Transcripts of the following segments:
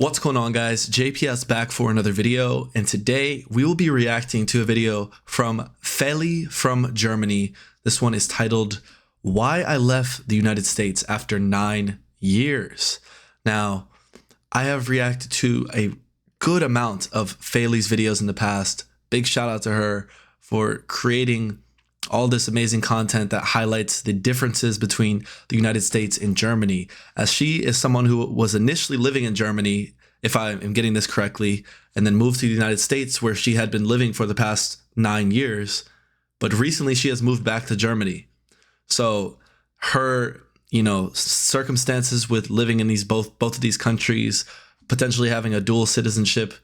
What's going on, guys? JPS back for another video, and today we will be reacting to a video from Feli from Germany. This one is titled, Why I Left the United States After 9 Years. Now, I have reacted to a good amount of Feli's videos in the past. Big shout out to her for creating all this amazing content that highlights the differences between the United States and Germany, as she is someone who was initially living in Germany, if I am getting this correctly, and then moved to the United States where she had been living for the past 9 years. But recently she has moved back to Germany. So her, circumstances with living in these both of these countries, potentially having a dual citizenship,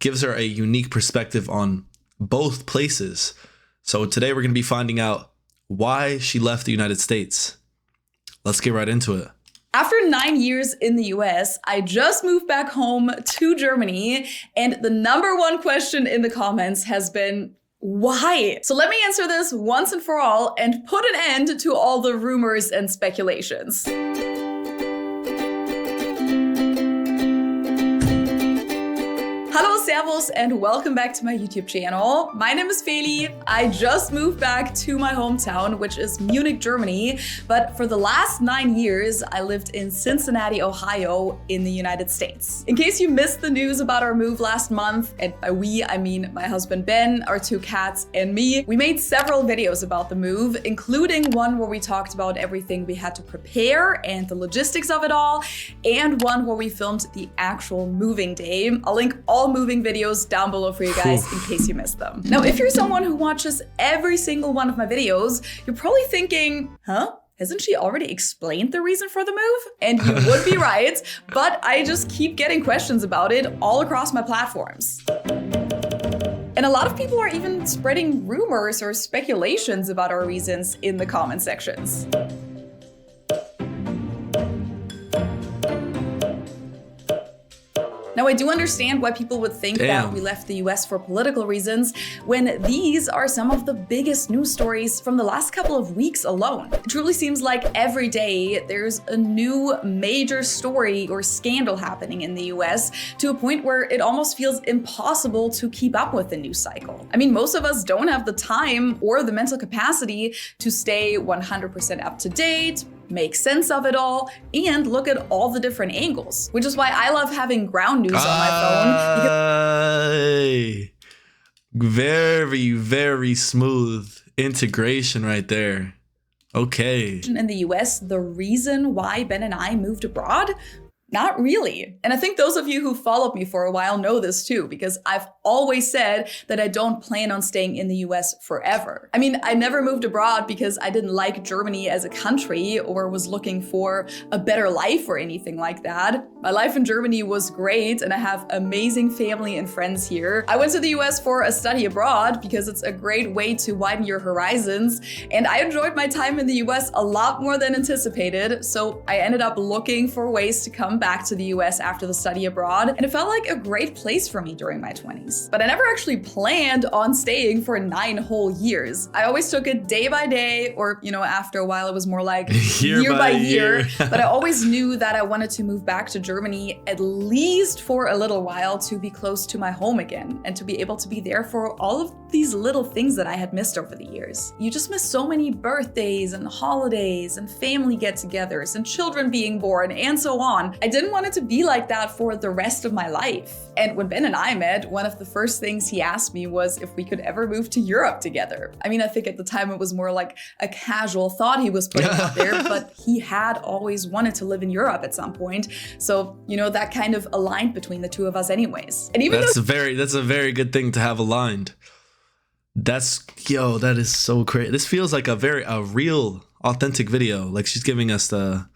gives her a unique perspective on both places. So today we're going to be finding out why she left the United States. Let's get right into it. After 9 years in the US, I just moved back home to Germany, and the number one question in the comments has been, why? So let me answer this once and for all and put an end to all the rumors and speculations. Hallo, servus, and welcome back to my YouTube channel. My name is Feli. I just moved back to my hometown, which is Munich, Germany. But for the last 9 years, I lived in Cincinnati, Ohio, in the United States. In case you missed the news about our move last month, and by we, I mean my husband Ben, our 2 cats, and me, we made several videos about the move, including one where we talked about everything we had to prepare and the logistics of it all, and one where we filmed the actual moving day. I'll link all moving videos down below for you guys in case you missed them. Now, if you're someone who watches every single one of my videos, you're probably thinking, huh? Hasn't she already explained the reason for the move? And you would be right, but I just keep getting questions about it all across my platforms. And a lot of people are even spreading rumors or speculations about our reasons in the comment sections. Now, I do understand why people would think that we left the US for political reasons, when these are some of the biggest news stories from the last couple of weeks alone. It truly seems like every day there's a new major story or scandal happening in the US, to a point where it almost feels impossible to keep up with the news cycle. I mean, most of us don't have the time or the mental capacity to stay 100% up to date, make sense of it all, and look at all the different angles, which is why I love having ground news on my phone. Very, very smooth integration right there. Okay. In the US, the reason why Ben and I moved abroad? Not really. And I think those of you who followed me for a while know this too, because I've always said that I don't plan on staying in the US forever. I mean, I never moved abroad because I didn't like Germany as a country or was looking for a better life or anything like that. My life in Germany was great and I have amazing family and friends here. I went to the US for a study abroad because it's a great way to widen your horizons, and I enjoyed my time in the US a lot more than anticipated, so I ended up looking for ways to come back to the US after the study abroad, and it felt like a great place for me during my 20s. But I never actually planned on staying for 9 whole years. I always took it day by day, or after a while it was more like year by year. But I always knew that I wanted to move back to Germany at least for a little while, to be close to my home again and to be able to be there for all of these little things that I had missed over the years. You just miss so many birthdays and holidays and family get-togethers and children being born and so on. I didn't want it to be like that for the rest of my life. And when Ben and I met, one of the first things he asked me was if we could ever move to Europe together. I mean, I think at the time it was more like a casual thought he was putting out there, but he had always wanted to live in Europe at some point. So, that kind of aligned between the two of us anyways. And even that's a very good thing to have aligned. That is so great. This feels like a real authentic video. Like she's giving us the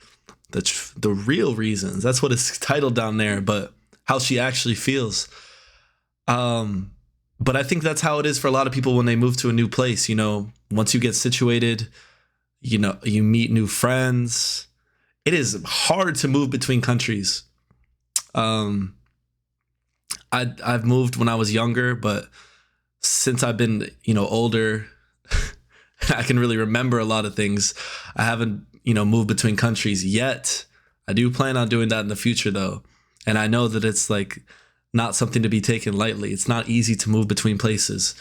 real reasons. That's what it's titled down there, but how she actually feels. But I think that's how it is for a lot of people when they move to a new place. Once you get situated, you meet new friends. It is hard to move between countries. I've moved when I was younger, but since I've been, older, I can really remember a lot of things. I haven't, moved between countries yet. I do plan on doing that in the future though. And I know that it's like not something to be taken lightly. It's not easy to move between places.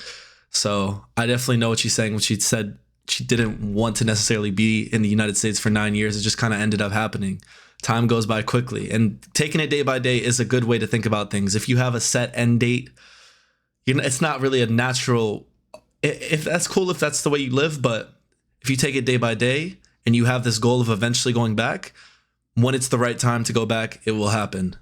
So I definitely know what she's saying when she said she didn't want to necessarily be in the United States for 9 years. It just kind of ended up happening. Time goes by quickly, and taking it day by day is a good way to think about things. If you have a set end date, it's not really a natural, if that's cool, if that's the way you live, but if you take it day by day and you have this goal of eventually going back, when it's the right time to go back, it will happen.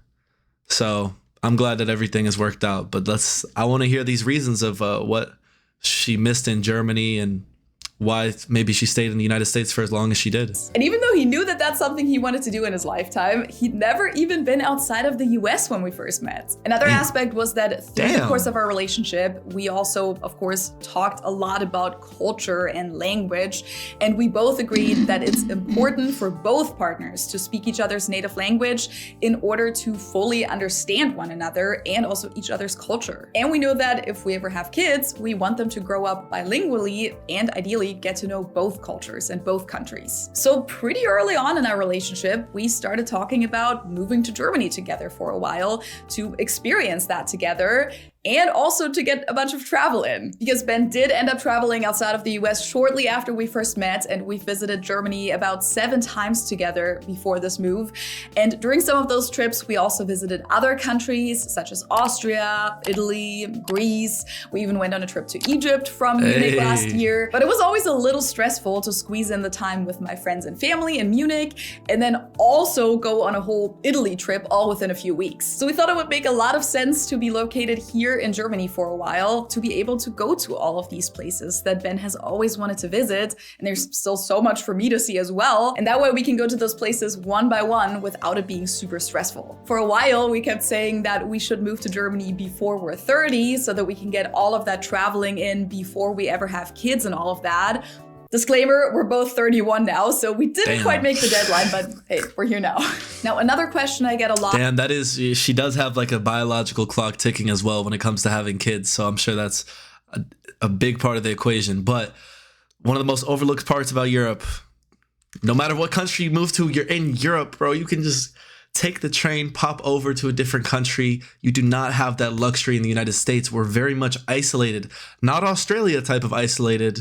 So I'm glad that everything has worked out, but I want to hear these reasons of what she missed in Germany and why maybe she stayed in the United States for as long as she did. And even though he knew that that's something he wanted to do in his lifetime, he'd never even been outside of the US when we first met. Another aspect was that through the course of our relationship, we also, of course, talked a lot about culture and language. And we both agreed that it's important for both partners to speak each other's native language in order to fully understand one another and also each other's culture. And we know that if we ever have kids, we want them to grow up bilingually and ideally get to know both cultures and both countries. So pretty early on in our relationship, we started talking about moving to Germany together for a while to experience that together, and also to get a bunch of travel in. Because Ben did end up traveling outside of the US shortly after we first met, and we visited Germany about 7 times together before this move. And during some of those trips, we also visited other countries such as Austria, Italy, Greece. We even went on a trip to Egypt from Munich last year. But it was always a little stressful to squeeze in the time with my friends and family in Munich, and then also go on a whole Italy trip all within a few weeks. So we thought it would make a lot of sense to be located here in Germany for a while, to be able to go to all of these places that Ben has always wanted to visit. And there's still so much for me to see as well. And that way we can go to those places one by one without it being super stressful. For a while, we kept saying that we should move to Germany before we're 30 so that we can get all of that traveling in before we ever have kids and all of that. Disclaimer, we're both 31 now, so we didn't quite make the deadline, but hey, we're here now. Now, another question I get a lot. Damn, she does have like a biological clock ticking as well when it comes to having kids, so I'm sure that's a big part of the equation. But one of the most overlooked parts about Europe, no matter what country you move to, you're in Europe, bro. You can just take the train, pop over to a different country. You do not have that luxury in the United States. We're very much isolated. Not Australia type of isolated,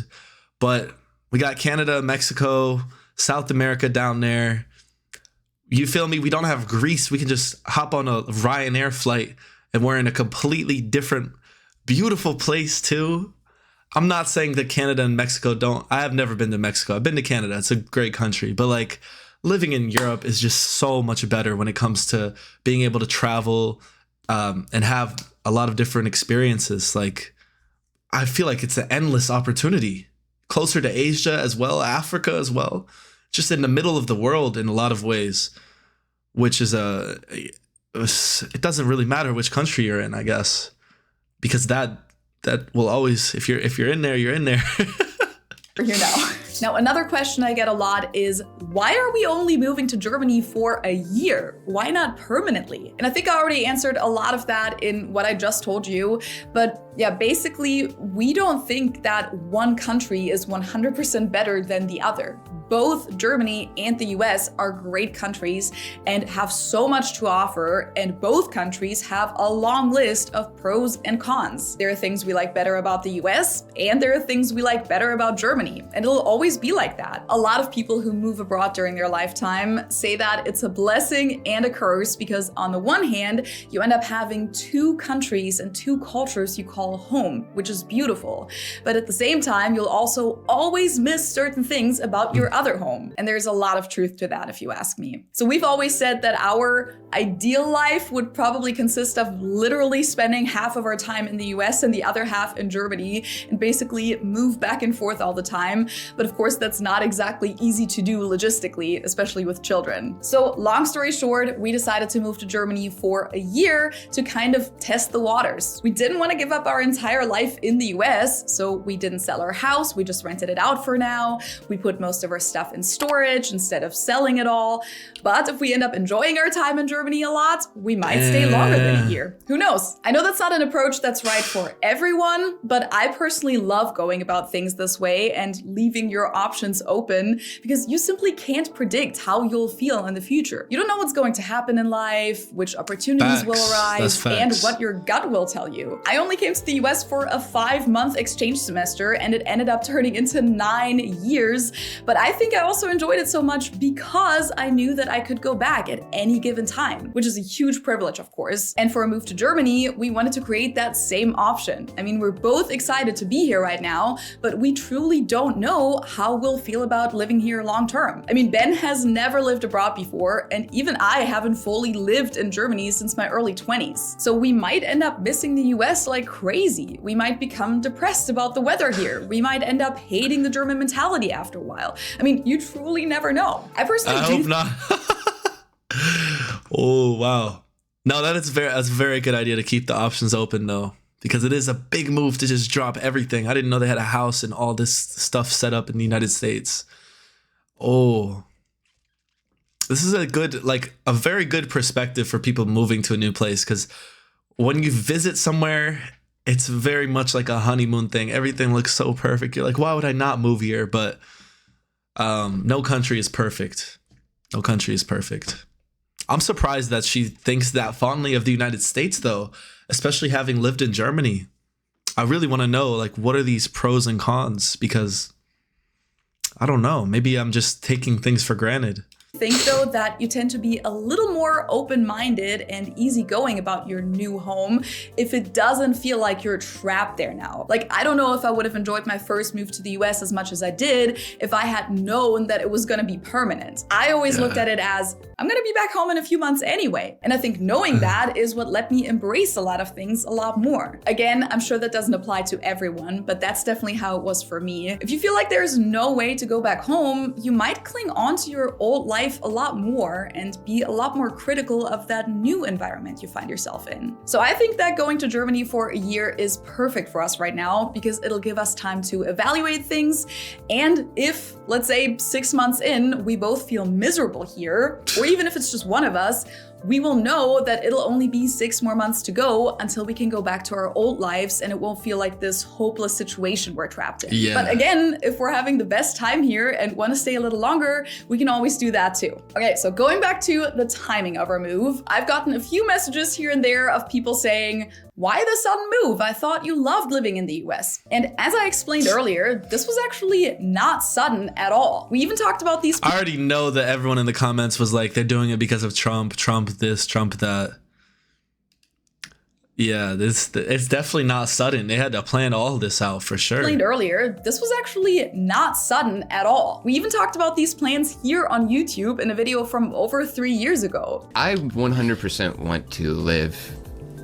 but we got Canada, Mexico, South America down there. You feel me? We don't have Greece. We can just hop on a Ryanair flight and we're in a completely different, beautiful place too. I'm not saying that Canada and Mexico don't. I have never been to Mexico. I've been to Canada. It's a great country. But like living in Europe is just so much better when it comes to being able to travel and have a lot of different experiences. Like I feel like it's an endless opportunity. Closer to Asia as well, Africa as well, just in the middle of the world in a lot of ways, which is it doesn't really matter which country you're in, I guess, because that will always, if you're in there, you're in there. We're here now. Now, another question I get a lot is, why are we only moving to Germany for a year? Why not permanently? And I think I already answered a lot of that in what I just told you. But yeah, basically, we don't think that one country is 100% better than the other. Both Germany and the US are great countries and have so much to offer, and both countries have a long list of pros and cons. There are things we like better about the US, and there are things we like better about Germany, and it'll always be like that. A lot of people who move abroad during their lifetime say that it's a blessing and a curse because on the one hand, you end up having 2 countries and 2 cultures you call home, which is beautiful. But at the same time, you'll also always miss certain things about your other home. And there's a lot of truth to that if you ask me. So we've always said that our ideal life would probably consist of literally spending half of our time in the US and the other half in Germany and basically move back and forth all the time. But of course, that's not exactly easy to do logistically, especially with children. So long story short, we decided to move to Germany for a year to kind of test the waters. We didn't want to give up our entire life in the US, so we didn't sell our house. We just rented it out for now. We put most of our stuff in storage instead of selling it all. But if we end up enjoying our time in Germany a lot, we might stay longer than a year. Who knows? I know that's not an approach that's right for everyone, but I personally love going about things this way and leaving your options open because you simply can't predict how you'll feel in the future. You don't know what's going to happen in life, which opportunities will arise, and what your gut will tell you. I only came to the US for a 5-month exchange semester, and it ended up turning into 9 years. But I think I also enjoyed it so much because I knew that I could go back at any given time, which is a huge privilege, of course. And for a move to Germany, we wanted to create that same option. I mean, we're both excited to be here right now, but we truly don't know how we'll feel about living here long term. I mean, Ben has never lived abroad before, and even I haven't fully lived in Germany since my early 20s. So we might end up missing the US like crazy. We might become depressed about the weather here. We might end up hating the German mentality after a while. I mean, you truly never know. I hope not. Oh, wow. No, that's a very good idea to keep the options open though, because it is a big move to just drop everything. I didn't know they had a house and all this stuff set up in the United States. Oh, this is a very good perspective for people moving to a new place, because when you visit somewhere, it's very much like a honeymoon thing. Everything looks so perfect. You're like, why would I not move here? But no country is perfect. No country is perfect. I'm surprised that she thinks that fondly of the United States, though, especially having lived in Germany. I really want to know, like, what are these pros and cons? Because I don't know. Maybe I'm just taking things for granted. Think though that you tend to be a little more open-minded and easygoing about your new home if it doesn't feel like you're trapped there now. Like, I don't know if I would have enjoyed my first move to the US as much as I did if I had known that it was gonna be permanent. I always looked at it as, I'm gonna be back home in a few months anyway. And I think knowing that is what let me embrace a lot of things a lot more. Again, I'm sure that doesn't apply to everyone, but that's definitely how it was for me. If you feel like there's no way to go back home, you might cling on to your old life a lot more and be a lot more critical of that new environment you find yourself in. So I think that going to Germany for a year is perfect for us right now because it'll give us time to evaluate things. And if, let's say, 6 months in, we both feel miserable here, or even if it's just one of us, we will know that it'll only be 6 more months to go until we can go back to our old lives and it won't feel like this hopeless situation we're trapped in. Yeah. But again, if we're having the best time here and want to stay a little longer, we can always do that too. Okay, so going back to the timing of our move, I've gotten a few messages here and there of people saying, why the sudden move? I thought you loved living in the US. And as I explained earlier, this was actually not sudden at all. We even talked about these. I already know that everyone in the comments was like, they're doing it because of Trump this, Trump that. Yeah, it's definitely not sudden. They had to plan all this out for sure. Explained earlier, this was actually not sudden at all. We even talked about these plans here on YouTube in a video from over 3 years ago. I 100% want to live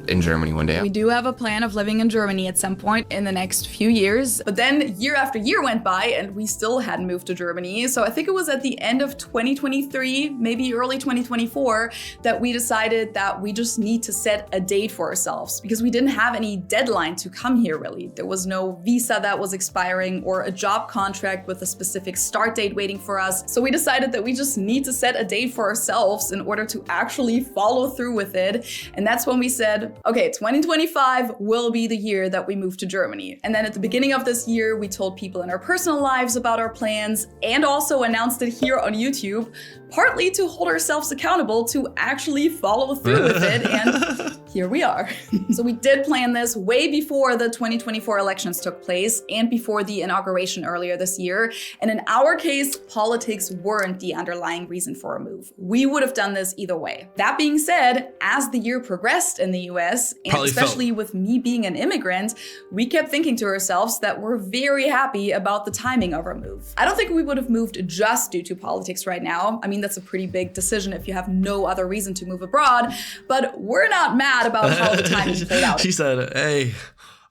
in Germany one day. We do have a plan of living in Germany at some point in the next few years, but then year after year went by and we still hadn't moved to Germany. So I think it was at the end of 2023, maybe early 2024, that we decided that we just need to set a date for ourselves because we didn't have any deadline to come here really. There was no visa that was expiring or a job contract with a specific start date waiting for us. So we decided that we just need to set a date for ourselves in order to actually follow through with it. And that's when we said, okay, 2025 will be the year that we move to Germany. And then at the beginning of this year, we told people in our personal lives about our plans and also announced it here on YouTube, partly to hold ourselves accountable to actually follow through with it. And here we are. So we did plan this way before the 2024 elections took place and before the inauguration earlier this year. And in our case, politics weren't the underlying reason for a move. We would have done this either way. That being said, as the year progressed in the US, and especially with me being an immigrant, we kept thinking to ourselves that we're very happy about the timing of our move. I don't think we would have moved just due to politics right now. I mean, that's a pretty big decision if you have no other reason to move abroad, but we're not mad about how the timing played out. She said, hey,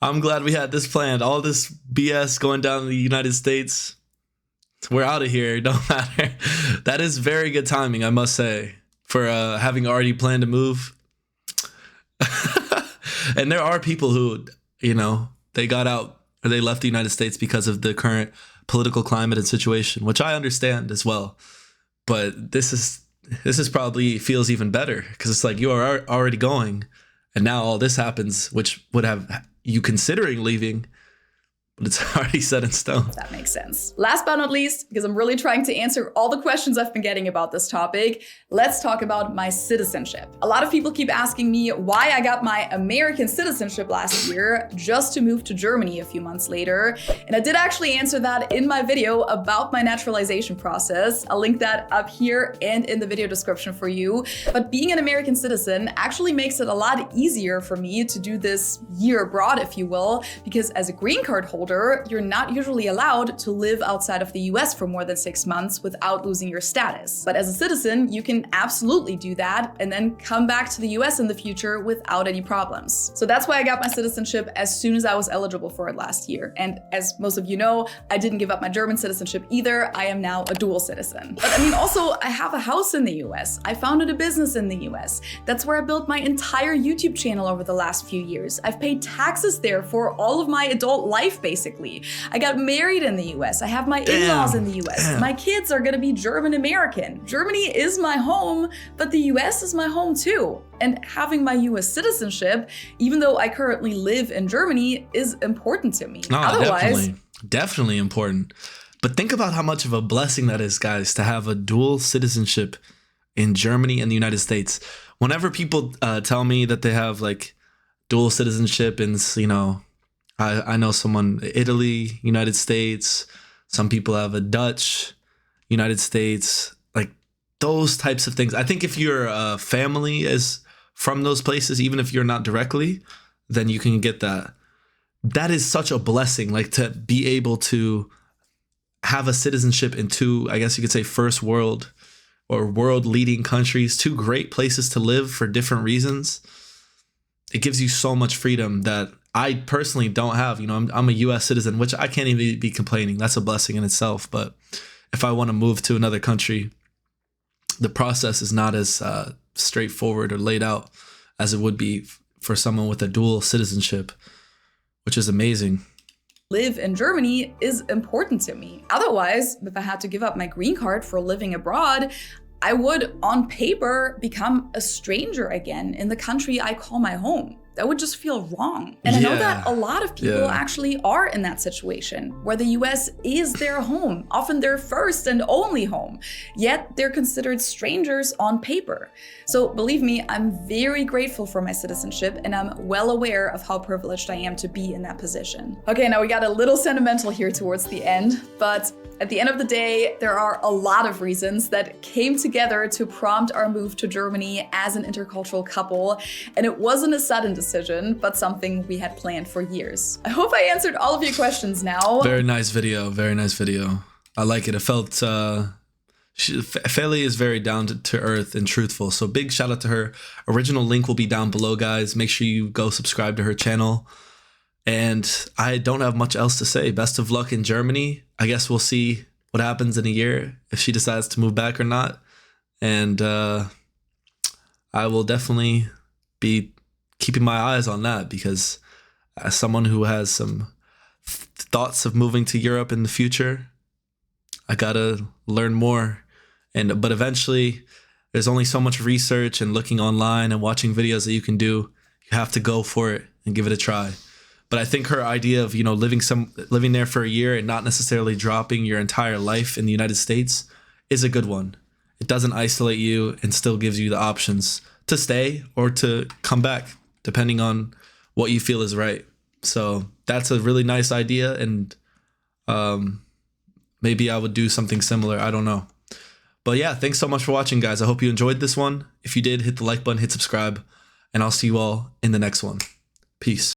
I'm glad we had this planned. All this BS going down in the United States, we're out of here. It don't matter. That is very good timing, I must say, for having already planned to move. And there are people who, they got out or they left the United States because of the current political climate and situation, which I understand as well. But this is probably feels even better because it's like you are already going, and now all this happens, which would have you considering leaving, but it's already set in stone. That makes sense. Last but not least, because I'm really trying to answer all the questions I've been getting about this topic, let's talk about my citizenship. A lot of people keep asking me why I got my American citizenship last year just to move to Germany a few months later. And I did actually answer that in my video about my naturalization process. I'll link that up here and in the video description for you. But being an American citizen actually makes it a lot easier for me to do this year abroad, if you will, because as a green card holder, you're not usually allowed to live outside of the US for more than 6 months without losing your status. But as a citizen, you can absolutely do that and then come back to the US in the future without any problems. So that's why I got my citizenship as soon as I was eligible for it last year. And as most of you know, I didn't give up my German citizenship either. I am now a dual citizen. But I mean, also, I have a house in the US. I founded a business in the US. That's where I built my entire YouTube channel over the last few years. I've paid taxes there for all of my adult life, basically. I got married in the US. I have my in-laws in the US. My kids are gonna be German American. Germany is my home, but the US is my home too. And having my US citizenship, even though I currently live in Germany, is important to me. Otherwise, definitely important. But think about how much of a blessing that is, guys, to have a dual citizenship in Germany and the United States. Whenever people tell me that they have like dual citizenship in, you know, I know someone Italy, United States, some people have a Dutch, United States, like those types of things. I think if your family is from those places, even if you're not directly, then you can get that. That is such a blessing, like to be able to have a citizenship in two, I guess you could say first world or world leading countries, two great places to live for different reasons. It gives you so much freedom that I personally don't have. You know, I'm a US citizen, which I can't even be complaining. That's a blessing in itself. But if I want to move to another country, the process is not as straightforward or laid out as it would be for someone with a dual citizenship, which is amazing. Live in Germany is important to me. Otherwise, if I had to give up my green card for living abroad, I would, on paper, become a stranger again in the country I call my home. That would just feel wrong. And I know that a lot of people actually are in that situation, where the US is their home, often their first and only home, yet they're considered strangers on paper. So believe me, I'm very grateful for my citizenship, and I'm well aware of how privileged I am to be in that position. Okay, now we got a little sentimental here towards the end, but at the end of the day, there are a lot of reasons that came together to prompt our move to Germany as an intercultural couple, and it wasn't a sudden decision, but something we had planned for years. I hope I answered all of your questions now. Very nice video, very nice video. I like it. It felt, Feli is very down to earth and truthful, so big shout out to her. Original link will be down below, guys. Make sure you go subscribe to her channel. And I don't have much else to say. Best of luck in Germany. I guess we'll see what happens in a year, if she decides to move back or not. And I will definitely be keeping my eyes on that, because as someone who has some thoughts of moving to Europe in the future, I gotta learn more. But eventually, there's only so much research and looking online and watching videos that you can do. You have to go for it and give it a try. But I think her idea of, you know, living there for a year and not necessarily dropping your entire life in the United States is a good one. It doesn't isolate you and still gives you the options to stay or to come back, depending on what you feel is right. So that's a really nice idea, and maybe I would do something similar. I don't know. But yeah, thanks so much for watching, guys. I hope you enjoyed this one. If you did, hit the like button, hit subscribe, and I'll see you all in the next one. Peace.